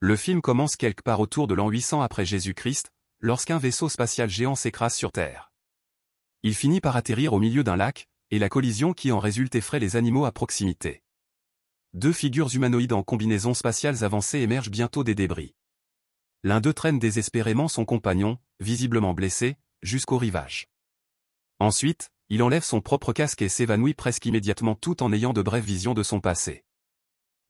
Le film commence quelque part autour de l'an 800 après Jésus-Christ, lorsqu'un vaisseau spatial géant s'écrase sur Terre. Il finit par atterrir au milieu d'un lac, et la collision qui en résulte effraie les animaux à proximité. Deux figures humanoïdes en combinaisons spatiales avancées émergent bientôt des débris. L'un d'eux traîne désespérément son compagnon, visiblement blessé, jusqu'au rivage. Ensuite, il enlève son propre casque et s'évanouit presque immédiatement tout en ayant de brèves visions de son passé.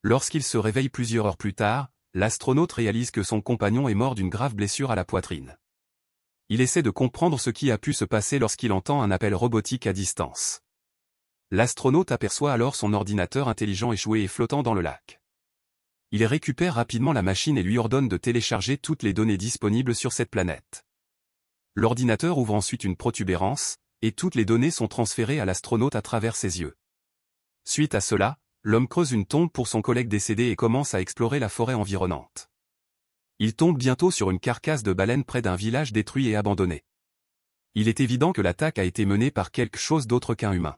Lorsqu'il se réveille plusieurs heures plus tard, l'astronaute réalise que son compagnon est mort d'une grave blessure à la poitrine. Il essaie de comprendre ce qui a pu se passer lorsqu'il entend un appel robotique à distance. L'astronaute aperçoit alors son ordinateur intelligent échoué et flottant dans le lac. Il récupère rapidement la machine et lui ordonne de télécharger toutes les données disponibles sur cette planète. L'ordinateur ouvre ensuite une protubérance, et toutes les données sont transférées à l'astronaute à travers ses yeux. Suite à cela, l'homme creuse une tombe pour son collègue décédé et commence à explorer la forêt environnante. Il tombe bientôt sur une carcasse de baleine près d'un village détruit et abandonné. Il est évident que l'attaque a été menée par quelque chose d'autre qu'un humain.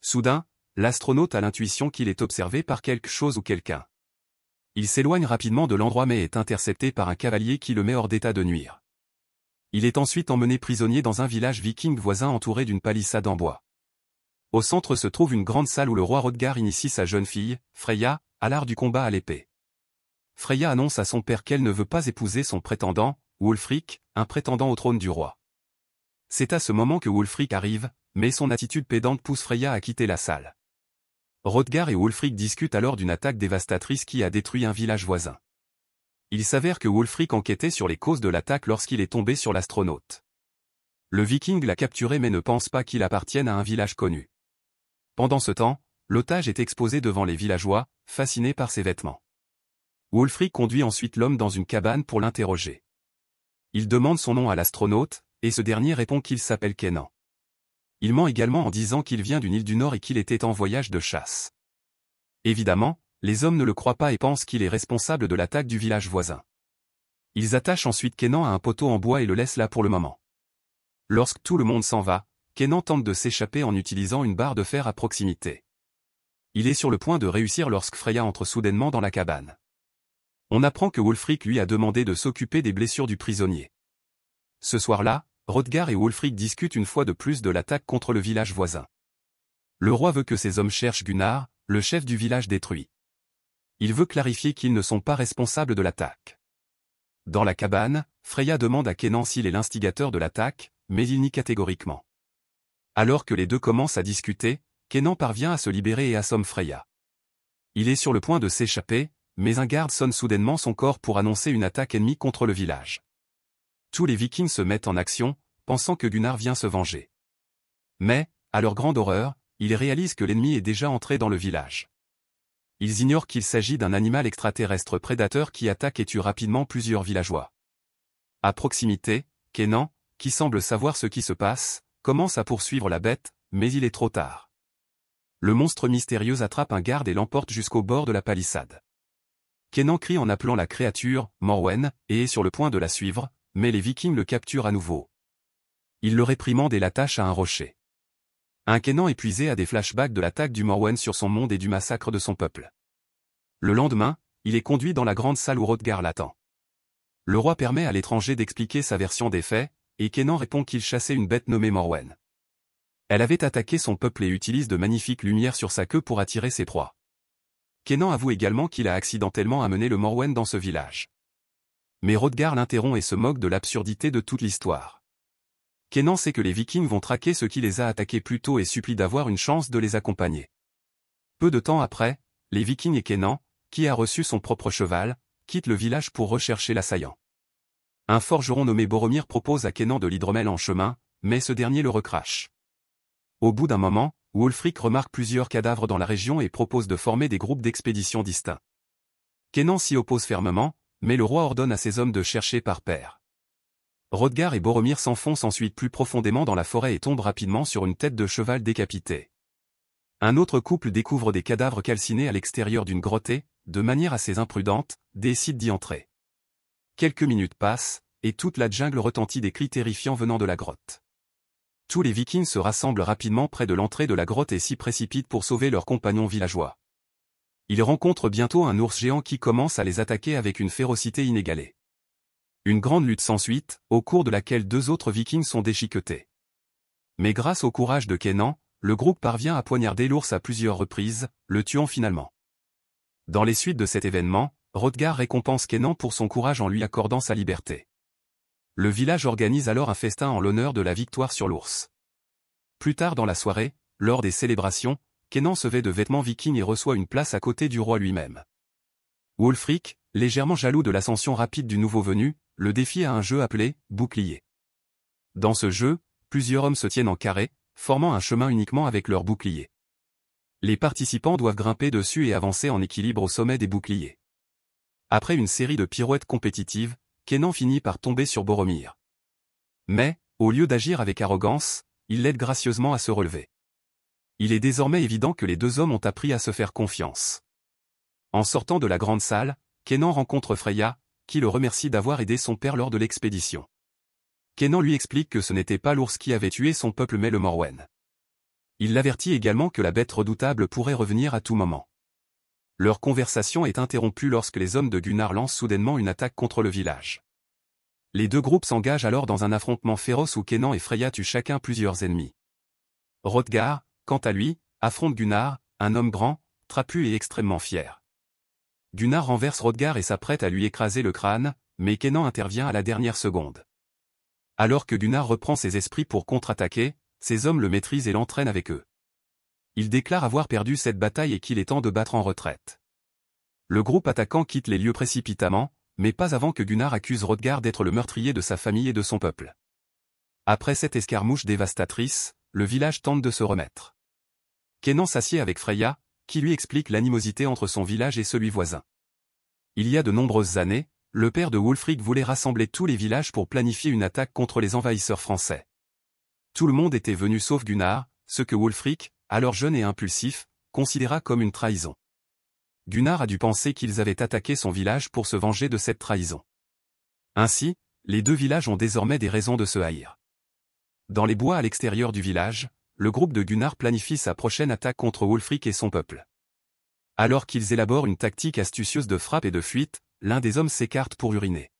Soudain, l'astronaute a l'intuition qu'il est observé par quelque chose ou quelqu'un. Il s'éloigne rapidement de l'endroit mais est intercepté par un cavalier qui le met hors d'état de nuire. Il est ensuite emmené prisonnier dans un village viking voisin entouré d'une palissade en bois. Au centre se trouve une grande salle où le roi Hrothgar initie sa jeune fille, Freyja, à l'art du combat à l'épée. Freyja annonce à son père qu'elle ne veut pas épouser son prétendant, Wulfric, un prétendant au trône du roi. C'est à ce moment que Wulfric arrive, mais son attitude pédante pousse Freyja à quitter la salle. Hrothgar et Wulfric discutent alors d'une attaque dévastatrice qui a détruit un village voisin. Il s'avère que Wulfric enquêtait sur les causes de l'attaque lorsqu'il est tombé sur l'astronaute. Le viking l'a capturé mais ne pense pas qu'il appartienne à un village connu. Pendant ce temps, l'otage est exposé devant les villageois, fascinés par ses vêtements. Wulfric conduit ensuite l'homme dans une cabane pour l'interroger. Il demande son nom à l'astronaute, et ce dernier répond qu'il s'appelle Kenan. Il ment également en disant qu'il vient d'une île du Nord et qu'il était en voyage de chasse. Évidemment, les hommes ne le croient pas et pensent qu'il est responsable de l'attaque du village voisin. Ils attachent ensuite Kenan à un poteau en bois et le laissent là pour le moment. Lorsque tout le monde s'en va, Kenan tente de s'échapper en utilisant une barre de fer à proximité. Il est sur le point de réussir lorsque Freyja entre soudainement dans la cabane. On apprend que Wulfric lui a demandé de s'occuper des blessures du prisonnier. Ce soir-là, Hrothgar et Wulfric discutent une fois de plus de l'attaque contre le village voisin. Le roi veut que ses hommes cherchent Gunnar, le chef du village détruit. Il veut clarifier qu'ils ne sont pas responsables de l'attaque. Dans la cabane, Freyja demande à Kenan s'il est l'instigateur de l'attaque, mais il nie catégoriquement. Alors que les deux commencent à discuter, Kenan parvient à se libérer et assomme Freyja. Il est sur le point de s'échapper, mais un garde sonne soudainement son corps pour annoncer une attaque ennemie contre le village. Tous les Vikings se mettent en action, pensant que Gunnar vient se venger. Mais, à leur grande horreur, ils réalisent que l'ennemi est déjà entré dans le village. Ils ignorent qu'il s'agit d'un animal extraterrestre prédateur qui attaque et tue rapidement plusieurs villageois. À proximité, Kenan, qui semble savoir ce qui se passe, commence à poursuivre la bête, mais il est trop tard. Le monstre mystérieux attrape un garde et l'emporte jusqu'au bord de la palissade. Kenan crie en appelant la créature, Morwen, et est sur le point de la suivre, mais les Vikings le capturent à nouveau. Il le réprimande et l'attache à un rocher. Un Kenan épuisé a des flashbacks de l'attaque du Morwen sur son monde et du massacre de son peuple. Le lendemain, il est conduit dans la grande salle où Hrothgar l'attend. Le roi permet à l'étranger d'expliquer sa version des faits, et Kenan répond qu'il chassait une bête nommée Morwen. Elle avait attaqué son peuple et utilise de magnifiques lumières sur sa queue pour attirer ses proies. Kenan avoue également qu'il a accidentellement amené le Morwen dans ce village. Mais Hrothgar l'interrompt et se moque de l'absurdité de toute l'histoire. Kenan sait que les Vikings vont traquer ceux qui les a attaqués plus tôt et supplie d'avoir une chance de les accompagner. Peu de temps après, les Vikings et Kenan, qui a reçu son propre cheval, quittent le village pour rechercher l'assaillant. Un forgeron nommé Boromir propose à Kenan de l'hydromel en chemin, mais ce dernier le recrache. Au bout d'un moment, Wulfric remarque plusieurs cadavres dans la région et propose de former des groupes d'expédition distincts. Kenan s'y oppose fermement, mais le roi ordonne à ses hommes de chercher par paire. Hrothgar et Boromir s'enfoncent ensuite plus profondément dans la forêt et tombent rapidement sur une tête de cheval décapitée. Un autre couple découvre des cadavres calcinés à l'extérieur d'une grotte et, de manière assez imprudente, décide d'y entrer. Quelques minutes passent, et toute la jungle retentit des cris terrifiants venant de la grotte. Tous les Vikings se rassemblent rapidement près de l'entrée de la grotte et s'y précipitent pour sauver leurs compagnons villageois. Il rencontre bientôt un ours géant qui commence à les attaquer avec une férocité inégalée. Une grande lutte s'ensuit, au cours de laquelle 2 autres vikings sont déchiquetés. Mais grâce au courage de Kenan, le groupe parvient à poignarder l'ours à plusieurs reprises, le tuant finalement. Dans les suites de cet événement, Hrothgar récompense Kenan pour son courage en lui accordant sa liberté. Le village organise alors un festin en l'honneur de la victoire sur l'ours. Plus tard dans la soirée, lors des célébrations, Kenan se vêt de vêtements vikings et reçoit une place à côté du roi lui-même. Wulfric, légèrement jaloux de l'ascension rapide du nouveau venu, le défie à un jeu appelé « bouclier ». Dans ce jeu, plusieurs hommes se tiennent en carré, formant un chemin uniquement avec leurs boucliers. Les participants doivent grimper dessus et avancer en équilibre au sommet des boucliers. Après une série de pirouettes compétitives, Kenan finit par tomber sur Boromir. Mais, au lieu d'agir avec arrogance, il l'aide gracieusement à se relever. Il est désormais évident que les 2 hommes ont appris à se faire confiance. En sortant de la grande salle, Kenan rencontre Freya, qui le remercie d'avoir aidé son père lors de l'expédition. Kenan lui explique que ce n'était pas l'ours qui avait tué son peuple mais le Morwen. Il l'avertit également que la bête redoutable pourrait revenir à tout moment. Leur conversation est interrompue lorsque les hommes de Gunnar lancent soudainement une attaque contre le village. Les 2 groupes s'engagent alors dans un affrontement féroce où Kenan et Freya tuent chacun plusieurs ennemis. Hrothgar, quant à lui, affronte Gunnar, un homme grand, trapu et extrêmement fier. Gunnar renverse Hrothgar et s'apprête à lui écraser le crâne, mais Kenan intervient à la dernière seconde. Alors que Gunnar reprend ses esprits pour contre-attaquer, ses hommes le maîtrisent et l'entraînent avec eux. Il déclare avoir perdu cette bataille et qu'il est temps de battre en retraite. Le groupe attaquant quitte les lieux précipitamment, mais pas avant que Gunnar accuse Hrothgar d'être le meurtrier de sa famille et de son peuple. Après cette escarmouche dévastatrice, le village tente de se remettre. Kenan s'assied avec Freya, qui lui explique l'animosité entre son village et celui voisin. Il y a de nombreuses années, le père de Wulfric voulait rassembler tous les villages pour planifier une attaque contre les envahisseurs français. Tout le monde était venu sauf Gunnar, ce que Wulfric, alors jeune et impulsif, considéra comme une trahison. Gunnar a dû penser qu'ils avaient attaqué son village pour se venger de cette trahison. Ainsi, les 2 villages ont désormais des raisons de se haïr. Dans les bois à l'extérieur du village, le groupe de Gunnar planifie sa prochaine attaque contre Wulfric et son peuple. Alors qu'ils élaborent une tactique astucieuse de frappe et de fuite, l'un des hommes s'écarte pour uriner.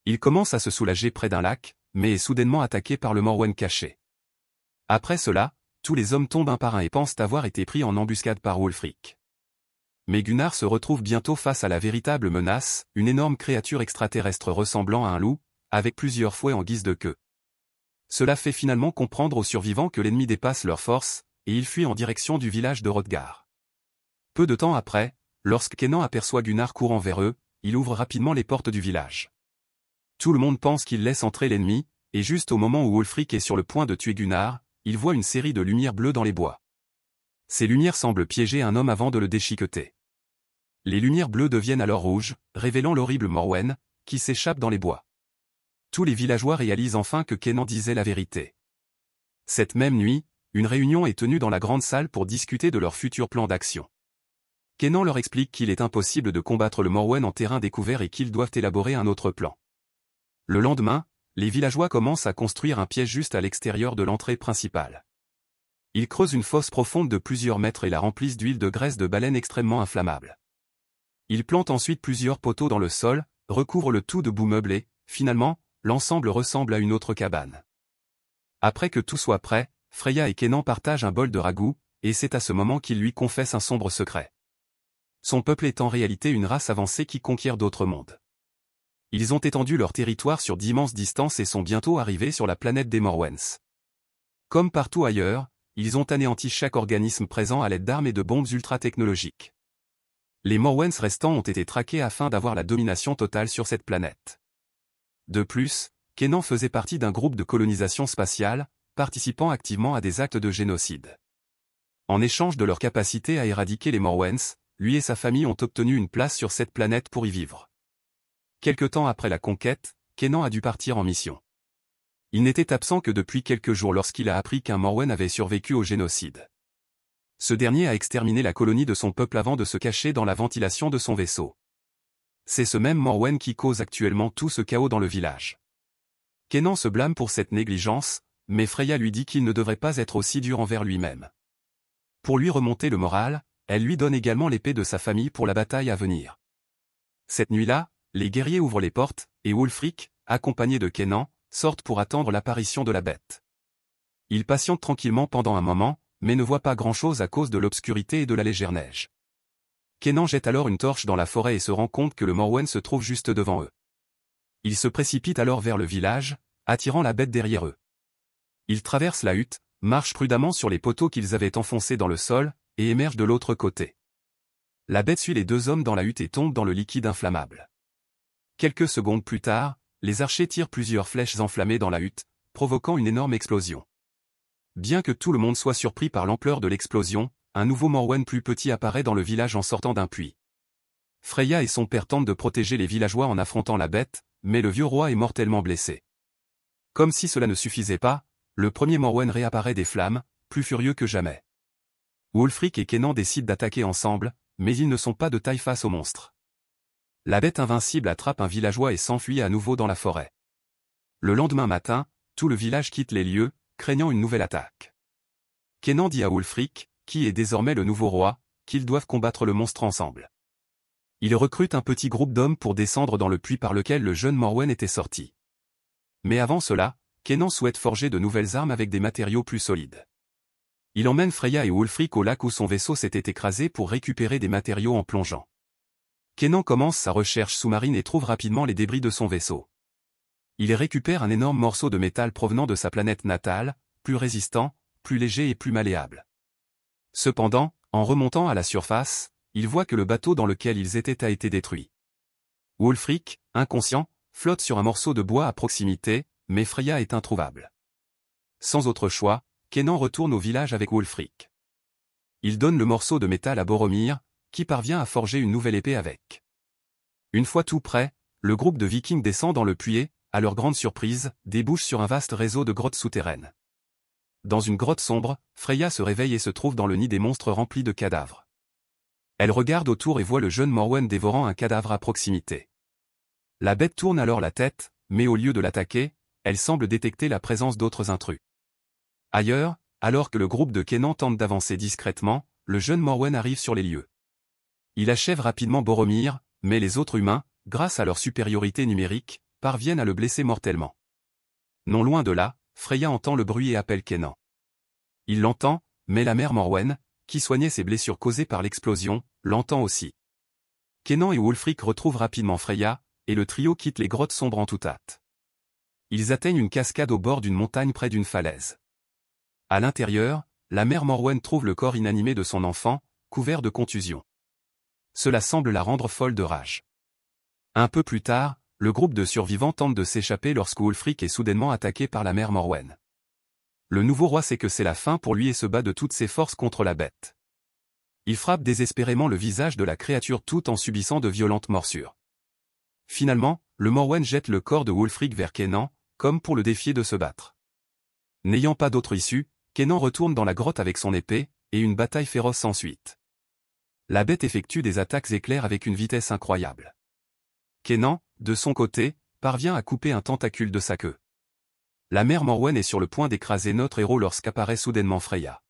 Il commence à se soulager près d'un lac, mais est soudainement attaqué par le Morwen caché. Après cela, tous les hommes tombent un par un et pensent avoir été pris en embuscade par Wulfric. Mais Gunnar se retrouve bientôt face à la véritable menace, une énorme créature extraterrestre ressemblant à un loup, avec plusieurs fouets en guise de queue. Cela fait finalement comprendre aux survivants que l'ennemi dépasse leurs forces, et ils fuient en direction du village de Hrothgar. Peu de temps après, lorsque Kenan aperçoit Gunnar courant vers eux, il ouvre rapidement les portes du village. Tout le monde pense qu'il laisse entrer l'ennemi, et juste au moment où Wulfric est sur le point de tuer Gunnar, il voit une série de lumières bleues dans les bois. Ces lumières semblent piéger un homme avant de le déchiqueter. Les lumières bleues deviennent alors rouges, révélant l'horrible Morwen, qui s'échappe dans les bois. Tous les villageois réalisent enfin que Kenan disait la vérité. Cette même nuit, une réunion est tenue dans la grande salle pour discuter de leur futur plan d'action. Kenan leur explique qu'il est impossible de combattre le Morwen en terrain découvert et qu'ils doivent élaborer un autre plan. Le lendemain, les villageois commencent à construire un piège juste à l'extérieur de l'entrée principale. Ils creusent une fosse profonde de plusieurs mètres et la remplissent d'huile de graisse de baleine extrêmement inflammable. Ils plantent ensuite plusieurs poteaux dans le sol, recouvrent le tout de boue meublée, finalement, l'ensemble ressemble à une autre cabane. Après que tout soit prêt, Freya et Kenan partagent un bol de ragoût, et c'est à ce moment qu'ils lui confessent un sombre secret. Son peuple est en réalité une race avancée qui conquiert d'autres mondes. Ils ont étendu leur territoire sur d'immenses distances et sont bientôt arrivés sur la planète des Morwens. Comme partout ailleurs, ils ont anéanti chaque organisme présent à l'aide d'armes et de bombes ultra-technologiques. Les Morwens restants ont été traqués afin d'avoir la domination totale sur cette planète. De plus, Kenan faisait partie d'un groupe de colonisation spatiale, participant activement à des actes de génocide. En échange de leur capacité à éradiquer les Morwens, lui et sa famille ont obtenu une place sur cette planète pour y vivre. Quelque temps après la conquête, Kenan a dû partir en mission. Il n'était absent que depuis quelques jours lorsqu'il a appris qu'un Morwen avait survécu au génocide. Ce dernier a exterminé la colonie de son peuple avant de se cacher dans la ventilation de son vaisseau. C'est ce même Morwen qui cause actuellement tout ce chaos dans le village. Kenan se blâme pour cette négligence, mais Freya lui dit qu'il ne devrait pas être aussi dur envers lui-même. Pour lui remonter le moral, elle lui donne également l'épée de sa famille pour la bataille à venir. Cette nuit-là, les guerriers ouvrent les portes, et Wulfric, accompagné de Kenan, sortent pour attendre l'apparition de la bête. Ils patientent tranquillement pendant un moment, mais ne voient pas grand-chose à cause de l'obscurité et de la légère neige. Kenan jette alors une torche dans la forêt et se rend compte que le Morwen se trouve juste devant eux. Ils se précipitent alors vers le village, attirant la bête derrière eux. Ils traversent la hutte, marchent prudemment sur les poteaux qu'ils avaient enfoncés dans le sol, et émergent de l'autre côté. La bête suit les deux hommes dans la hutte et tombe dans le liquide inflammable. Quelques secondes plus tard, les archers tirent plusieurs flèches enflammées dans la hutte, provoquant une énorme explosion. Bien que tout le monde soit surpris par l'ampleur de l'explosion, un nouveau Morwen plus petit apparaît dans le village en sortant d'un puits. Freya et son père tentent de protéger les villageois en affrontant la bête, mais le vieux roi est mortellement blessé. Comme si cela ne suffisait pas, le premier Morwen réapparaît des flammes, plus furieux que jamais. Wulfric et Kenan décident d'attaquer ensemble, mais ils ne sont pas de taille face au monstre. La bête invincible attrape un villageois et s'enfuit à nouveau dans la forêt. Le lendemain matin, tout le village quitte les lieux, craignant une nouvelle attaque. Kenan dit à Wulfric, qui est désormais le nouveau roi, qu'ils doivent combattre le monstre ensemble. Il recrute un petit groupe d'hommes pour descendre dans le puits par lequel le jeune Morwen était sorti. Mais avant cela, Kenan souhaite forger de nouvelles armes avec des matériaux plus solides. Il emmène Freya et Wulfric au lac où son vaisseau s'était écrasé pour récupérer des matériaux en plongeant. Kenan commence sa recherche sous-marine et trouve rapidement les débris de son vaisseau. Il récupère un énorme morceau de métal provenant de sa planète natale, plus résistant, plus léger et plus malléable. Cependant, en remontant à la surface, il voit que le bateau dans lequel ils étaient a été détruit. Wulfric, inconscient, flotte sur un morceau de bois à proximité, mais Freya est introuvable. Sans autre choix, Kenan retourne au village avec Wulfric. Il donne le morceau de métal à Boromir, qui parvient à forger une nouvelle épée avec. Une fois tout prêt, le groupe de Vikings descend dans le puits et, à leur grande surprise, débouche sur un vaste réseau de grottes souterraines. Dans une grotte sombre, Freya se réveille et se trouve dans le nid des monstres remplis de cadavres. Elle regarde autour et voit le jeune Morwen dévorant un cadavre à proximité. La bête tourne alors la tête, mais au lieu de l'attaquer, elle semble détecter la présence d'autres intrus. Ailleurs, alors que le groupe de Kenan tente d'avancer discrètement, le jeune Morwen arrive sur les lieux. Il achève rapidement Boromir, mais les autres humains, grâce à leur supériorité numérique, parviennent à le blesser mortellement. Non loin de là, Freya entend le bruit et appelle Kenan. Il l'entend, mais la mère Morwen, qui soignait ses blessures causées par l'explosion, l'entend aussi. Kenan et Wulfric retrouvent rapidement Freya, et le trio quitte les grottes sombres en toute hâte. Ils atteignent une cascade au bord d'une montagne près d'une falaise. À l'intérieur, la mère Morwen trouve le corps inanimé de son enfant, couvert de contusions. Cela semble la rendre folle de rage. Un peu plus tard, le groupe de survivants tente de s'échapper lorsque Wulfric est soudainement attaqué par la mère Morwen. Le nouveau roi sait que c'est la fin pour lui et se bat de toutes ses forces contre la bête. Il frappe désespérément le visage de la créature tout en subissant de violentes morsures. Finalement, le Morwen jette le corps de Wulfric vers Kenan, comme pour le défier de se battre. N'ayant pas d'autre issue, Kenan retourne dans la grotte avec son épée, et une bataille féroce s'ensuit. La bête effectue des attaques éclairs avec une vitesse incroyable. Kenan, de son côté, parvient à couper un tentacule de sa queue. La mère Morwen est sur le point d'écraser notre héros lorsqu'apparaît soudainement Freya.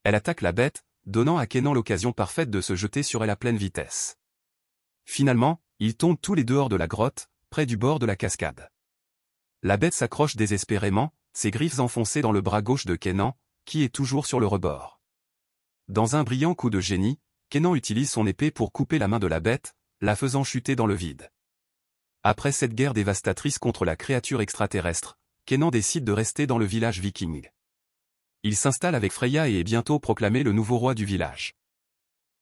Elle attaque la bête, donnant à Kenan l'occasion parfaite de se jeter sur elle à pleine vitesse. Finalement, ils tombent tous les deux hors de la grotte, près du bord de la cascade. La bête s'accroche désespérément, ses griffes enfoncées dans le bras gauche de Kenan, qui est toujours sur le rebord. Dans un brillant coup de génie, Kenan utilise son épée pour couper la main de la bête, la faisant chuter dans le vide. Après cette guerre dévastatrice contre la créature extraterrestre, Kenan décide de rester dans le village viking. Il s'installe avec Freya et est bientôt proclamé le nouveau roi du village.